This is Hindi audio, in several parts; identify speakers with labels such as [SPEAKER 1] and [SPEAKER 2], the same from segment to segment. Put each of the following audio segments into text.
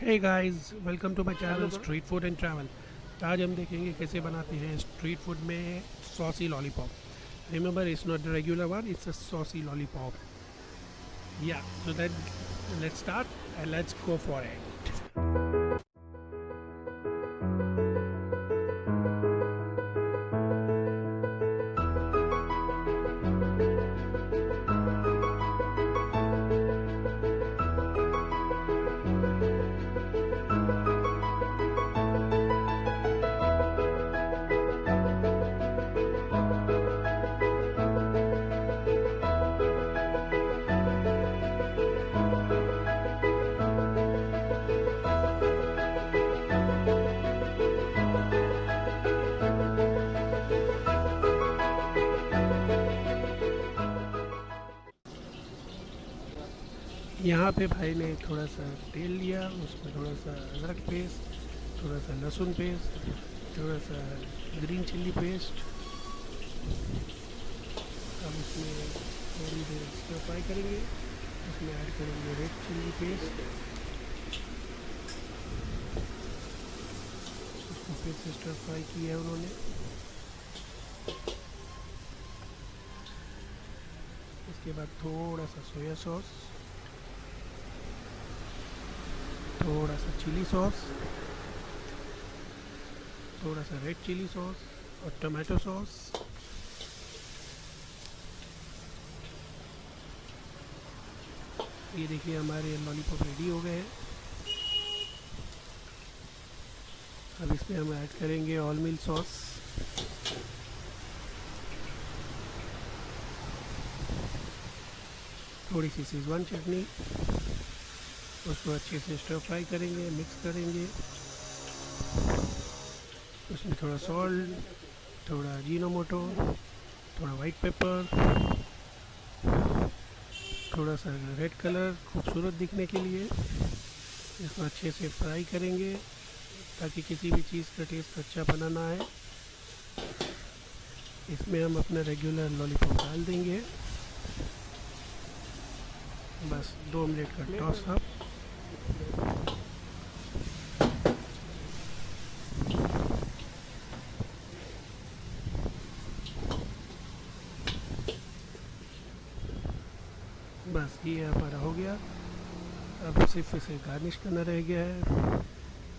[SPEAKER 1] Hey guys, welcome to my channel street food and travel. आज हम देखेंगे कैसे बनाते हैं स्ट्रीट फूड में saucy lollipop. Remember, it's not the regular one, it's a saucy lollipop. या so that let's start and let's go for it. यहाँ पे भाई ने थोड़ा सा तेल लिया, उसमें थोड़ा सा अदरक पेस्ट, थोड़ा सा लहसुन पेस्ट, थोड़ा सा ग्रीन चिल्ली पेस्ट। अब इसमें थोड़ी देर स्टर फ्राई करेंगे। उसमें ऐड करेंगे रेड चिल्ली पेस्ट। उसको फिर से स्टर फ्राई किया है उन्होंने। इसके बाद थोड़ा सा सोया सॉस, थोड़ा सा चिली सॉस, थोड़ा सा रेड चिली सॉस और टमाटो सॉस। ये देखिए हमारे लॉलीपॉप रेडी हो गए हैं। अब इसमें हम ऐड करेंगे ऑल मिल सॉस, थोड़ी सी शेजवान चटनी। उसको अच्छे से स्टर फ्राई करेंगे, मिक्स करेंगे। उसमें थोड़ा सॉल्ट, थोड़ा अजीनोमोटो, थोड़ा वाइट पेपर, थोड़ा सा रेड कलर खूबसूरत दिखने के लिए। इसको अच्छे से फ्राई करेंगे ताकि किसी भी चीज़ का टेस्ट अच्छा बना ना आए। इसमें हम अपना रेगुलर लॉलीपॉप डाल देंगे। बस 2 मिनट का टॉस अप। बस ये हमारा हो गया। अब सिर्फ इसे गार्निश करना रह गया है।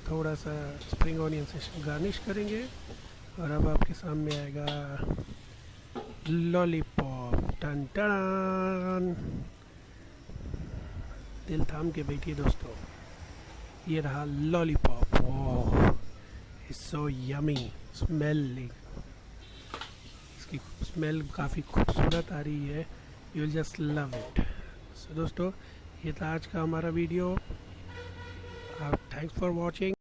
[SPEAKER 1] थोड़ा सा स्प्रिंग ऑनियन से गार्निश करेंगे और अब आपके सामने आएगा लॉलीपॉप। Ton ton. दिल थाम के बैठिए दोस्तों, ये रहा lollipop. Oh, it's so yummy smelling. इसकी स्मेल काफ़ी खूबसूरत आ रही है। You will just love it. So दोस्तों, ये था आज का हमारा वीडियो। Thanks for watching.